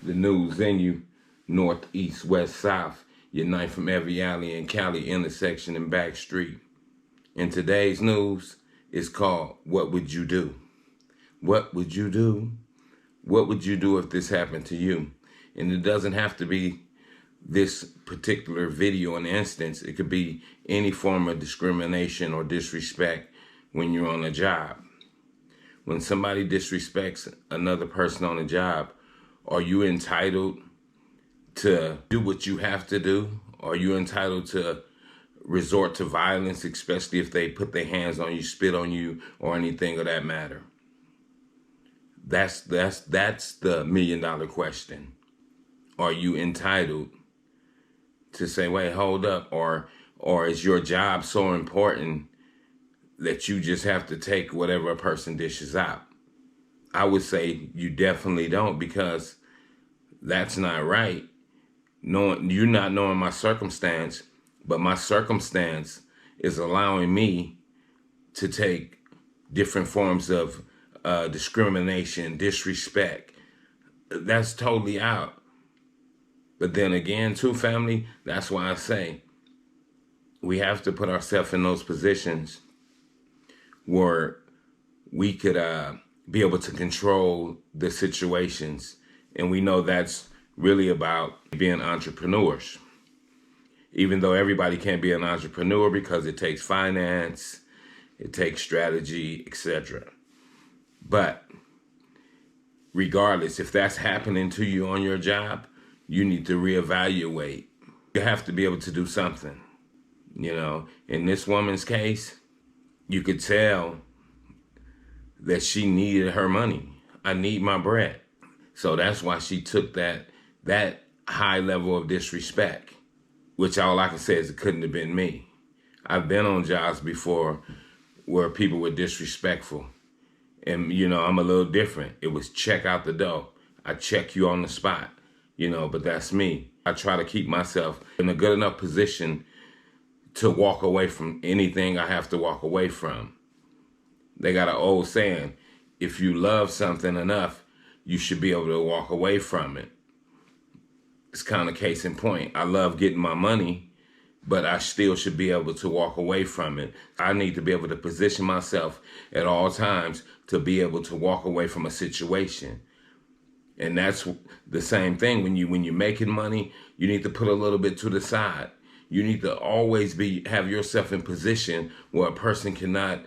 The news in you, north, east, west, south, your knife from every alley and Cali intersection and back street. In today's news, it's called What Would You Do? What would you do? What would you do if this happened to you? And it doesn't have to be this particular video and instance. It could be any form of discrimination or disrespect when you're on a job. When somebody disrespects another person on a job, are you entitled to do what you have to do? Are you entitled to resort to violence, especially if they put their hands on you, spit on you, or anything of that matter? That's the million-dollar question. Are you entitled to say, wait, hold up, or is your job so important that you just have to take whatever a person dishes out? I would say you definitely don't, because that's not right. You're not knowing my circumstance, but my circumstance is allowing me to take different forms of discrimination, disrespect. That's totally out. But then again, too, family, that's why I say we have to put ourselves in those positions where we could be able to control the situations. And we know that's really about being entrepreneurs. Even though everybody can't be an entrepreneur because it takes finance, it takes strategy, etc. But regardless, if that's happening to you on your job, you need to reevaluate. You have to be able to do something. You know, in this woman's case, you could tell that she needed her money. I need my bread. So that's why she took that high level of disrespect, which all I can say is it couldn't have been me. I've been on jobs before where people were disrespectful. And, you know, I'm a little different. It was check out the door. I check you on the spot, you know, but that's me. I try to keep myself in a good enough position to walk away from anything I have to walk away from. They got an old saying, if you love something enough, you should be able to walk away from it. It's kind of case in point. I love getting my money, but I still should be able to walk away from it. I need to be able to position myself at all times to be able to walk away from a situation. And that's the same thing when you're making money, you need to put a little bit to the side. You need to always have yourself in position where a person cannot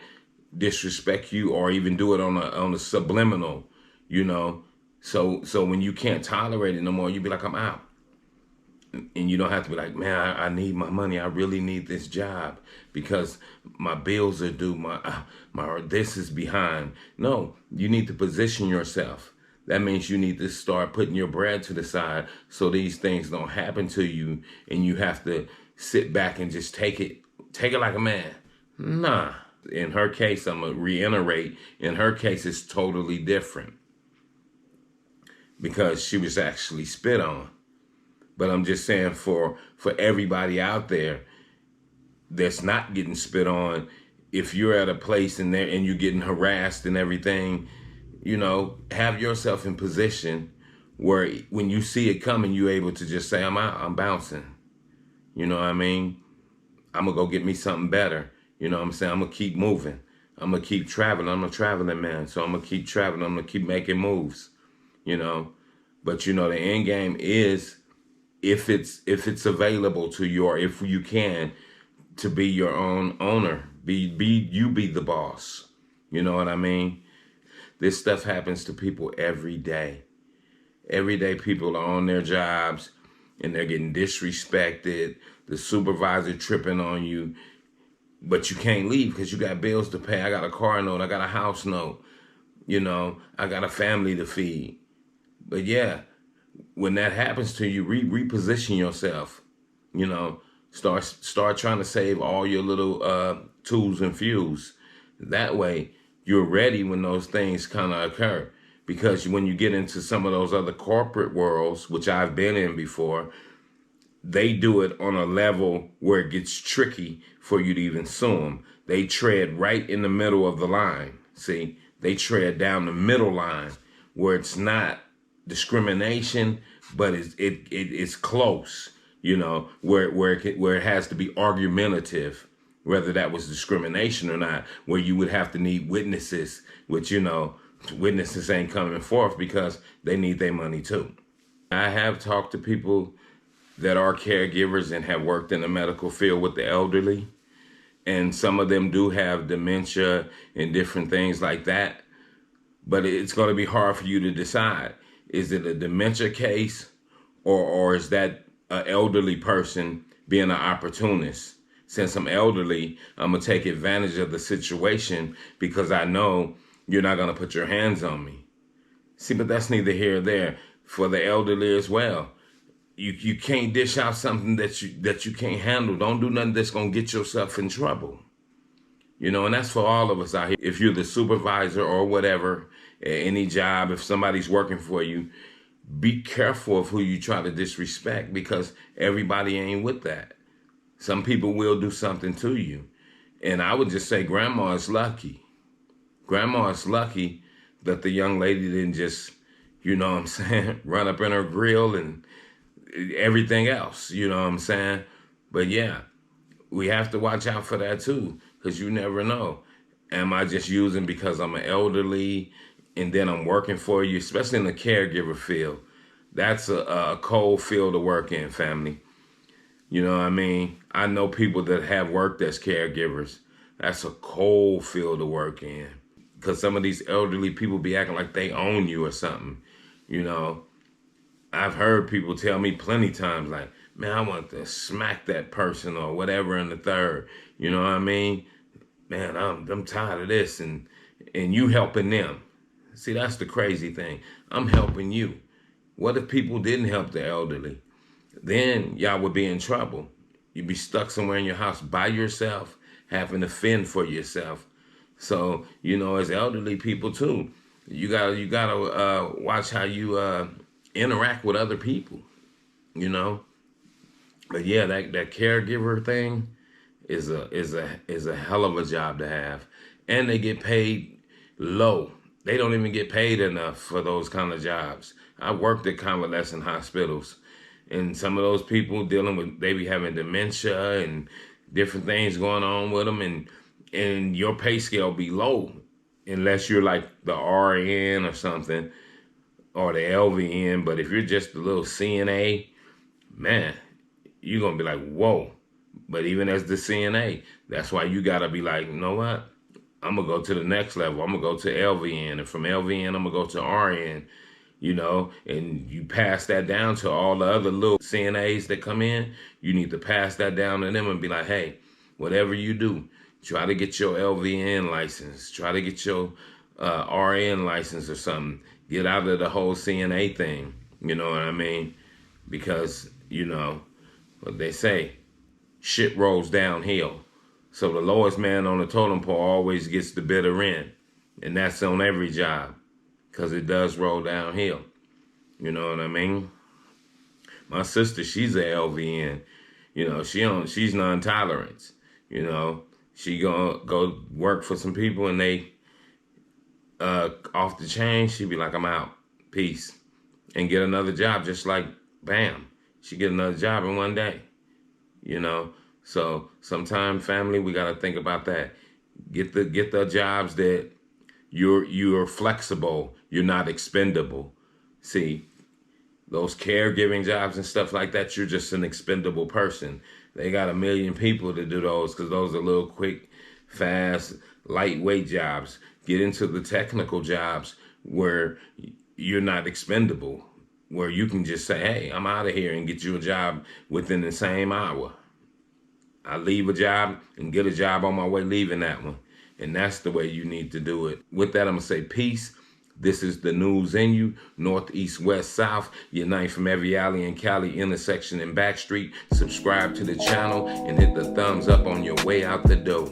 disrespect you or even do it on a subliminal, you know. So when you can't tolerate it no more, you be like, I'm out. And you don't have to be like, man, I need my money. I really need this job because my bills are due. My this is behind. No, you need to position yourself. That means you need to start putting your bread to the side so these things don't happen to you and you have to sit back and just take it like a man. Nah. In her case, I'm going to reiterate, in her case, it's totally different because she was actually spit on. But I'm just saying for everybody out there that's not getting spit on, if you're at a place and you're getting harassed and everything, you know, have yourself in position where when you see it coming, you're able to just say, I'm out, I'm bouncing. You know what I mean? I'm going to go get me something better. You know what I'm saying? I'm going to keep moving. I'm going to keep traveling. I'm a traveling man. So I'm going to keep traveling. I'm going to keep making moves, you know. But, you know, the end game is if it's available to you or if you can to be your own owner. You be the boss. You know what I mean? This stuff happens to people every day. Every day people are on their jobs and they're getting disrespected. The supervisor tripping on you. But you can't leave because you got bills to pay. I got a car note. I got a house note. You know, I got a family to feed. But yeah, when that happens to you, reposition yourself. You know, start trying to save all your little tools and fuels. That way, you're ready when those things kind of occur. Because when you get into some of those other corporate worlds, which I've been in before, they do it on a level where it gets tricky for you to even sue them. They tread right in the middle of the line. See, they tread down the middle line where it's not discrimination, but it's close, you know, where it has to be argumentative, whether that was discrimination or not, where you would have to need witnesses, which, you know, witnesses ain't coming forth because they need their money too. I have talked to people that are caregivers and have worked in the medical field with the elderly, and some of them do have dementia and different things like that. But it's going to be hard for you to decide. Is it a dementia case, or is that an elderly person being an opportunist? Since I'm elderly, I'm going to take advantage of the situation because I know you're not going to put your hands on me. See, but that's neither here nor there. For the elderly as well, you can't dish out something that you can't handle. Don't do nothing that's going to get yourself in trouble. You know, and that's for all of us out here. If you're the supervisor or whatever, at any job, if somebody's working for you, be careful of who you try to disrespect, because everybody ain't with that. Some people will do something to you. And I would just say grandma is lucky. Grandma is lucky that the young lady didn't just, you know what I'm saying, run up in her grill and everything else, you know what I'm saying? But yeah, we have to watch out for that too, because you never know. Am I just using because I'm an elderly and then I'm working for you, especially in the caregiver field? That's a cold field to work in, family. You know what I mean? I know people that have worked as caregivers. That's a cold field to work in, because some of these elderly people be acting like they own you or something. You know, I've heard people tell me plenty times like, man, I want to smack that person or whatever in the third. You know what I mean? Man, I'm tired of this, and you helping them. See, that's the crazy thing. I'm helping you. What if people didn't help the elderly? Then y'all would be in trouble. You'd be stuck somewhere in your house by yourself, having to fend for yourself. So, you know, as elderly people too, you gotta watch how you interact with other people, you know. But yeah, that caregiver thing is a hell of a job to have, and they get paid low. They don't even get paid enough for those kind of jobs. I worked at convalescent hospitals, and some of those people they be having dementia and different things going on with them, and your pay scale be low unless you're like the RN or something, or the LVN. But if you're just a little CNA, man, you're going to be like, whoa. But even as the CNA, that's why you got to be like, you know what? I'm going to go to the next level. I'm going to go to LVN. And from LVN, I'm going to go to RN, you know, and you pass that down to all the other little CNAs that come in. You need to pass that down to them and be like, hey, whatever you do, try to get your LVN license. Try to get your RN license or something. Get out of the whole CNA thing. You know what I mean? Because, you know, what they say, shit rolls downhill. So the lowest man on the totem pole always gets the bitter end. And that's on every job, because it does roll downhill. You know what I mean? My sister, she's a LVN. You know, she's non-tolerance. You know, she gonna go work for some people, and they off the chain, she be like, I'm out, peace, and get another job. Just like bam, she get another job in one day. You know, so sometimes, family, we gotta think about that. Get the jobs that you're flexible, you're not expendable. See, those caregiving jobs and stuff like that, you're just an expendable person. They got 1 million people to do those, because those are little quick, fast, lightweight jobs. Get into the technical jobs where you're not expendable, where you can just say, hey, I'm out of here, and get you a job within the same hour. I leave a job and get a job on my way leaving that one. And that's the way you need to do it. With that, I'm going to say peace. This is the news in you. North, east, west, south. Unite from every alley and Cali intersection and back street. Subscribe to the channel and hit the thumbs up on your way out the door.